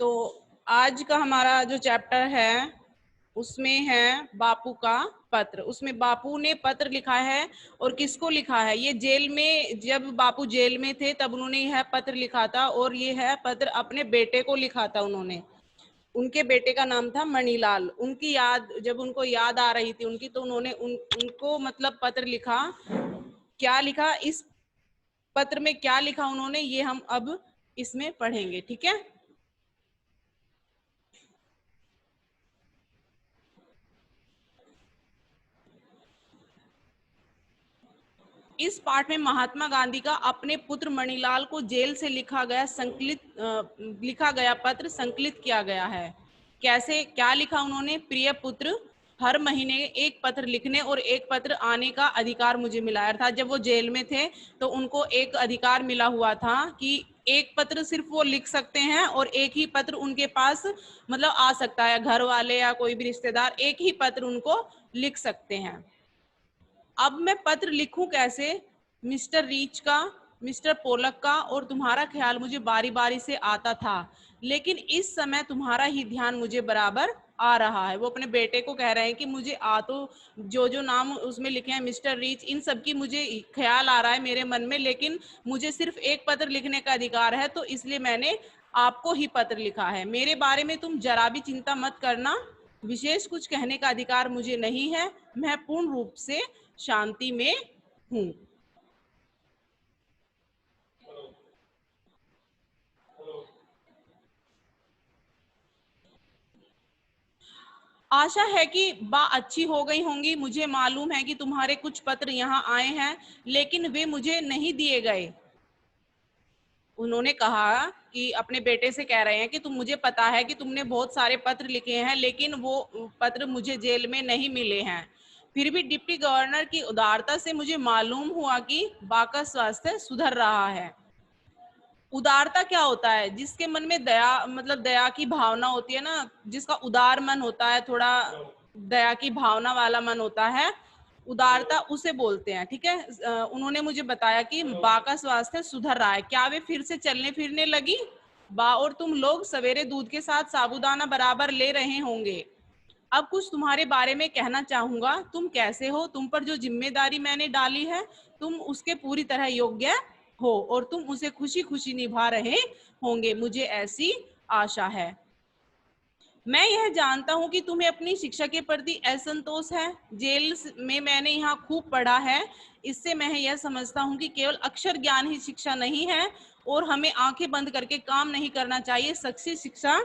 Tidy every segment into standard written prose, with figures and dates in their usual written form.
तो आज का हमारा जो चैप्टर है उसमें है बापू का पत्र। उसमें बापू ने पत्र लिखा है और किसको लिखा है, ये जेल में, जब बापू जेल में थे तब उन्होंने यह पत्र लिखा था और ये है पत्र अपने बेटे को लिखा था उन्होंने। उनके बेटे का नाम था मणिलाल। उनकी याद, जब उनको याद आ रही थी उनकी, तो उन्होंने उनको मतलब पत्र लिखा। क्या लिखा, इस पत्र में क्या लिखा उन्होंने, ये हम अब इसमें पढ़ेंगे, ठीक है। इस पाठ में महात्मा गांधी का अपने पुत्र मणिलाल को जेल से लिखा गया पत्र संकलित किया गया है। कैसे, क्या लिखा उन्होंने, प्रिय पुत्र, हर महीने एक पत्र लिखने और एक पत्र आने का अधिकार मुझे मिला है। अर्थात जब वो जेल में थे तो उनको एक अधिकार मिला हुआ था कि एक पत्र सिर्फ वो लिख सकते हैं और एक ही पत्र उनके पास मतलब आ सकता है, घर वाले या कोई भी रिश्तेदार एक ही पत्र उनको लिख सकते हैं। अब मैं पत्र लिखूं कैसे, मिस्टर रीच का, मिस्टर पोलक का और तुम्हारा ख्याल मुझे बारी बारी से आता था, लेकिन इस समय तुम्हारा ही ध्यान मुझे बराबर आ रहा है। वो अपने बेटे को कह रहे हैं कि मुझे आ तो जो जो नाम उसमें लिखे हैं मिस्टर रीच, इन सब की मुझे ख्याल आ रहा है मेरे मन में, लेकिन मुझे सिर्फ एक पत्र लिखने का अधिकार है, तो इसलिए मैंने आपको ही पत्र लिखा है। मेरे बारे में तुम जरा भी चिंता मत करना, विशेष कुछ कहने का अधिकार मुझे नहीं है, मैं पूर्ण रूप से शांति में हूं। आशा है कि बात अच्छी हो गई होंगी। मुझे मालूम है कि तुम्हारे कुछ पत्र यहाँ आए हैं, लेकिन वे मुझे नहीं दिए गए। उन्होंने कहा कि अपने बेटे से कह रहे हैं कि तुम, मुझे पता है कि तुमने बहुत सारे पत्र लिखे हैं, लेकिन वो पत्र मुझे जेल में नहीं मिले हैं। फिर भी डिप्टी गवर्नर की उदारता से मुझे मालूम हुआ कि बा का स्वास्थ्य सुधर रहा है। उदारता क्या होता है, जिसके मन में दया, मतलब दया की भावना होती है ना, जिसका उदार मन होता है, थोड़ा दया की भावना वाला मन होता है, उदारता उसे बोलते हैं, ठीक है। उन्होंने मुझे बताया कि बा का स्वास्थ्य सुधर रहा है। क्या वे फिर से चलने फिरने लगी? बा और तुम लोग सवेरे दूध के साथ साबूदाना बराबर ले रहे होंगे। अब कुछ तुम्हारे बारे में कहना चाहूंगा। तुम कैसे हो, तुम पर जो जिम्मेदारी मैंने डाली है तुम उसके पूरी तरह योग्य हो और तुम उसे खुशी खुशी निभा रहे होंगे, मुझे ऐसी आशा है। मैं यह जानता हूं कि तुम्हें अपनी शिक्षा के प्रति असंतोष है। जेल में मैंने यहाँ खूब पढ़ा है, इससे मैं यह समझता हूँ कि केवल अक्षर ज्ञान ही शिक्षा नहीं है और हमें आंखें बंद करके काम नहीं करना चाहिए। सच्ची शिक्षा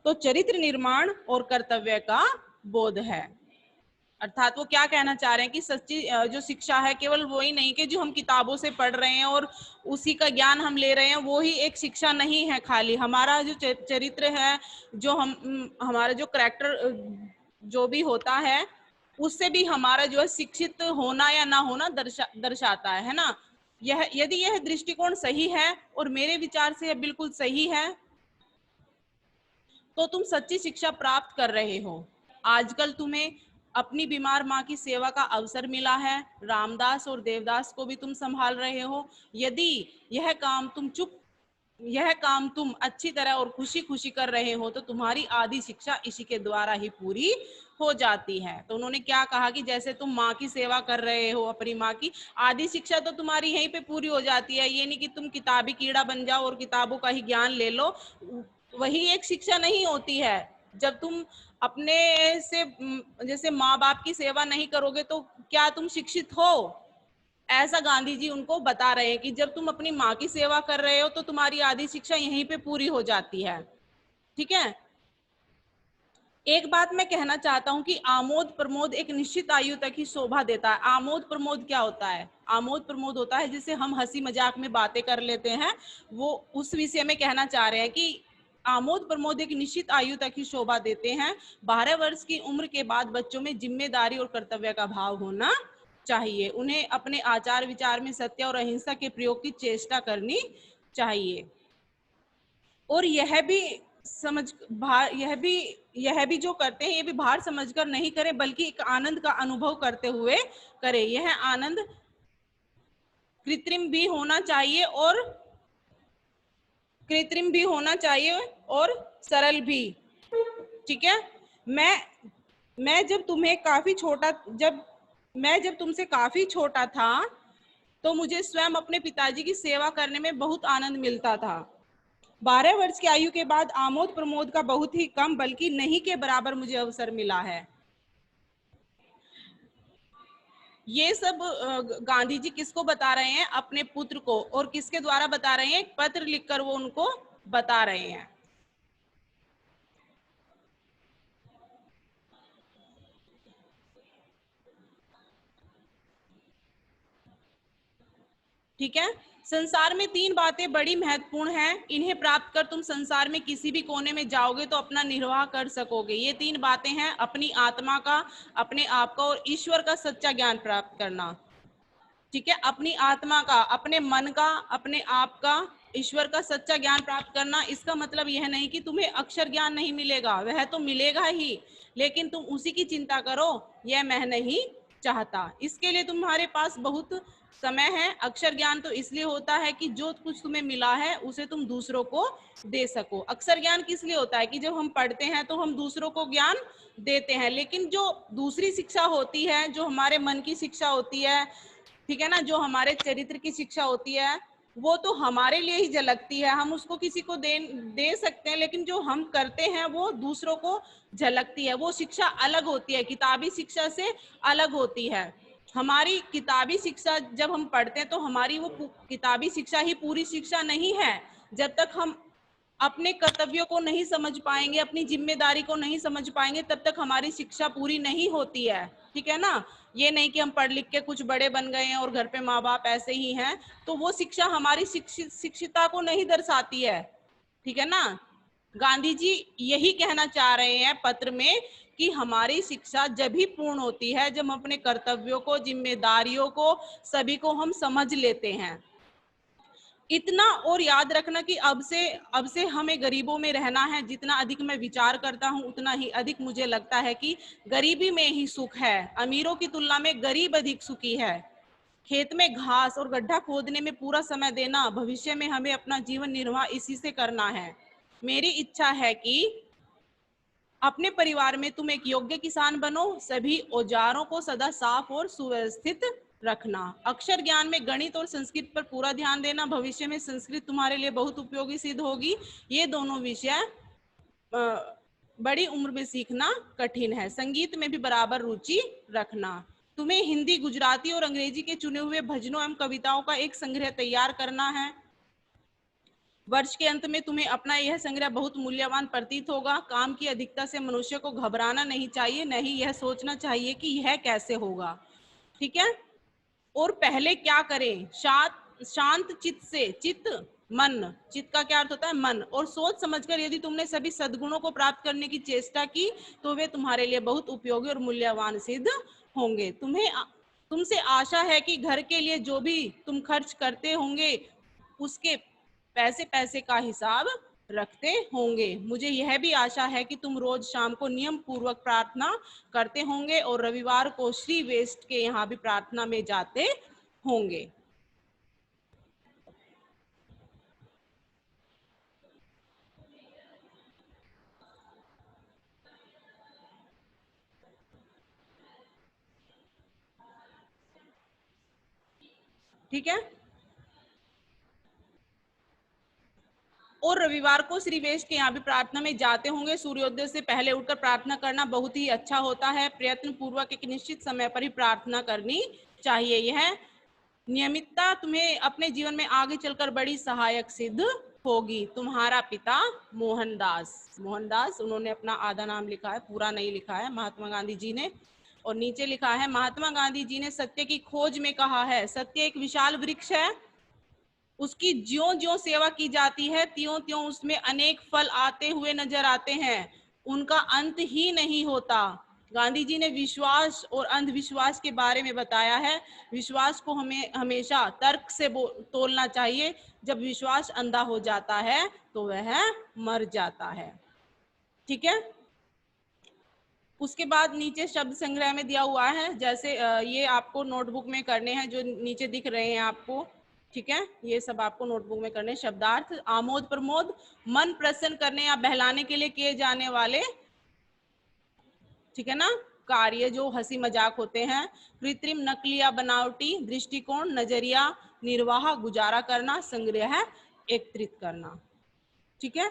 तो चरित्र निर्माण और कर्तव्य का बोध है। अर्थात वो क्या कहना चाह रहे हैं कि सच्ची जो शिक्षा है केवल वो ही नहीं कि जो हम किताबों से पढ़ रहे हैं और उसी का ज्ञान हम ले रहे हैं, वो ही एक शिक्षा नहीं है। खाली हमारा जो चरित्र है, जो हमारा जो करैक्टर जो भी होता है, उससे भी हमारा जो है शिक्षित होना या ना होना दर्शाता है ना। यह, यदि यह दृष्टिकोण सही है और मेरे विचार से यह बिल्कुल सही है, तो तुम सच्ची शिक्षा प्राप्त कर रहे हो। आजकल तुम्हें अपनी बीमार माँ की सेवा का अवसर मिला है, रामदास और देवदास को भी तुम संभाल रहे हो। यदि यह काम तुम अच्छी तरह और खुशी खुशी कर रहे हो तो तुम्हारी आधी शिक्षा इसी के द्वारा ही पूरी हो जाती है। तो उन्होंने क्या कहा कि जैसे तुम माँ की सेवा कर रहे हो अपनी माँ की, आधी शिक्षा तो तुम्हारी यहीं पे पूरी हो जाती है। ये नहीं कि तुम किताबी कीड़ा बन जाओ और किताबों का ही ज्ञान ले लो, वही एक शिक्षा नहीं होती है। जब तुम अपने से जैसे माँ बाप की सेवा नहीं करोगे तो क्या तुम शिक्षित हो? ऐसा गांधी जी उनको बता रहे हैं कि जब तुम अपनी माँ की सेवा कर रहे हो तो तुम्हारी आधी शिक्षा यहीं पे पूरी हो जाती है, ठीक है। एक बात मैं कहना चाहता हूं कि आमोद प्रमोद एक निश्चित आयु तक ही शोभा देता है। आमोद प्रमोद क्या होता है? आमोद प्रमोद होता है जिसे हम हंसी मजाक में बातें कर लेते हैं, वो उस विषय में कहना चाह रहे हैं कि आमोद प्रमोद एक निश्चित आयु तक ही शोभा देते हैं। 12 वर्ष की उम्र के बाद बच्चों में जिम्मेदारी और कर्तव्य का भाव होना चाहिए। उन्हें अपने आचार विचार में सत्य और अहिंसा के प्रयोग की चेष्टा करनी चाहिए और यह भी जो करते हैं ये भी भार समझकर नहीं करें, बल्कि एक आनंद का अनुभव करते हुए करें। यह आनंद कृत्रिम भी होना चाहिए और कृत्रिम भी होना चाहिए और सरल भी। ठीक है। मैं जब तुम्हें काफी छोटा जब मैं जब तुमसे काफी छोटा था तो मुझे स्वयं अपने पिताजी की सेवा करने में बहुत आनंद मिलता था। 12 वर्ष की आयु के बाद आमोद प्रमोद का बहुत ही कम बल्कि नहीं के बराबर मुझे अवसर मिला है। ये सब गांधी जी किसको बता रहे हैं? अपने पुत्र को। और किसके द्वारा बता रहे हैं? एक पत्र लिखकर वो उनको बता रहे हैं। ठीक है। संसार में 3 बातें बड़ी महत्वपूर्ण हैं। इन्हें प्राप्त कर तुम संसार में किसी भी कोने में जाओगे तो अपना निर्वाह कर सकोगे। ये 3 बातें हैं: अपनी आत्मा का, अपने आप का और ईश्वर का सच्चा ज्ञान प्राप्त करना। ठीक है। अपनी आत्मा का, अपने मन का, अपने आप का, ईश्वर का सच्चा ज्ञान प्राप्त करना। इसका मतलब यह नहीं कि तुम्हें अक्षर ज्ञान नहीं मिलेगा, वह तो मिलेगा ही, लेकिन तुम उसी की चिंता करो, यह मैं नहीं चाहता। इसके लिए तुम्हारे पास बहुत समय है। अक्षर ज्ञान तो इसलिए होता है कि जो कुछ तुम्हें मिला है उसे तुम दूसरों को दे सको। अक्षर ज्ञान किस लिए होता है कि जब हम पढ़ते हैं तो हम दूसरों को ज्ञान देते हैं, लेकिन जो दूसरी शिक्षा होती है, जो हमारे मन की शिक्षा होती है, ठीक है ना, जो हमारे चरित्र की शिक्षा होती है, वो तो हमारे लिए ही झलकती है। हम उसको किसी को दे सकते हैं, लेकिन जो हम करते हैं वो दूसरों को झलकती है। वो शिक्षा अलग होती है, किताबी शिक्षा से अलग होती है। हमारी किताबी शिक्षा जब हम पढ़ते हैं तो हमारी वो किताबी शिक्षा ही पूरी शिक्षा नहीं है। जब तक हम अपने कर्तव्यों को नहीं समझ पाएंगे, अपनी जिम्मेदारी को नहीं समझ पाएंगे, तब तक हमारी शिक्षा पूरी नहीं होती है। ठीक है ना। ये नहीं कि हम पढ़ लिख के कुछ बड़े बन गए हैं और घर पे माँ बाप ऐसे ही हैं, तो वो शिक्षा हमारी शिक्षिता को नहीं दर्शाती है। ठीक है ना। गांधी जी यही कहना चाह रहे हैं पत्र में कि हमारी शिक्षा जब भी पूर्ण होती है जब हम अपने कर्तव्यों को, जिम्मेदारियों को, सभी को हम समझ लेते हैं। इतना और याद रखना कि अब से हमें गरीबों में रहना है। जितना अधिक मैं विचार करता हूं उतना ही अधिक मुझे लगता है कि गरीबी में ही सुख है। अमीरों की तुलना में गरीब अधिक सुखी है। खेत में घास और गड्ढा खोदने में पूरा समय देना, भविष्य में हमें अपना जीवन निर्वाह इसी से करना है। मेरी इच्छा है कि अपने परिवार में तुम एक योग्य किसान बनो। सभी औजारों को सदा साफ और सुव्यवस्थित रखना। अक्षर ज्ञान में गणित और संस्कृत पर पूरा ध्यान देना। भविष्य में संस्कृत तुम्हारे लिए बहुत उपयोगी सिद्ध होगी। ये दोनों विषय बड़ी उम्र में सीखना कठिन है। संगीत में भी बराबर रुचि रखना। तुम्हें हिंदी, गुजराती और अंग्रेजी के चुने हुए भजनों एवं कविताओं का एक संग्रह तैयार करना है। वर्ष के अंत में तुम्हें अपना यह संग्रह बहुत मूल्यवान प्रतीत होगा। काम की अधिकता से मनुष्य को घबराना नहीं चाहिए, नहीं यह सोचना चाहिए कि यह कैसे होगा। ठीक है। और पहले क्या करें? शांत चित्त से, चित्त मन, चित्त का क्या अर्थ होता है? मन। और सोच समझकर यदि तुमने सभी सद्गुणों को प्राप्त करने की चेष्टा की तो वे तुम्हारे लिए बहुत उपयोगी और मूल्यवान सिद्ध होंगे। तुमसे आशा है कि घर के लिए जो भी तुम खर्च करते होंगे उसके पैसे पैसे का हिसाब रखते होंगे। मुझे यह भी आशा है कि तुम रोज शाम को नियम पूर्वक प्रार्थना करते होंगे और रविवार को श्री वेस्ट के यहाँ भी प्रार्थना में जाते होंगे। ठीक है। और रविवार को श्री वेश के यहाँ भी प्रार्थना में जाते होंगे। सूर्योदय से पहले उठकर प्रार्थना करना बहुत ही अच्छा होता है। प्रयत्न पूर्वक एक निश्चित समय पर ही प्रार्थना करनी चाहिए। यह नियमितता तुम्हें अपने जीवन में आगे चलकर बड़ी सहायक सिद्ध होगी। तुम्हारा पिता मोहनदास। मोहनदास, उन्होंने अपना आधा नाम लिखा है, पूरा नहीं लिखा है, महात्मा गांधी जी ने। और नीचे लिखा है, महात्मा गांधी जी ने सत्य की खोज में कहा है, सत्य एक विशाल वृक्ष है, उसकी ज्यों ज्यों सेवा की जाती है त्यों त्यों उसमें अनेक फल आते हुए नजर आते हैं, उनका अंत ही नहीं होता। गांधी जी ने विश्वास और अंधविश्वास के बारे में बताया है। विश्वास को हमें हमेशा तर्क से तोलना चाहिए। जब विश्वास अंधा हो जाता है तो वह मर जाता है। ठीक है। उसके बाद नीचे शब्द संग्रह में दिया हुआ है, जैसे ये आपको नोटबुक में करने हैं जो नीचे दिख रहे हैं आपको। ठीक है, ये सब आपको नोटबुक में करने। शब्दार्थ, आमोद प्रमोद, मन प्रसन्न करने या बहलाने के लिए किए जाने वाले, ठीक है ना, कार्य जो हंसी मजाक होते हैं। कृत्रिम, नकली या बनावटी दृष्टिकोण, नजरिया, निर्वाह, गुजारा करना, संग्रह, एकत्रित करना। ठीक है।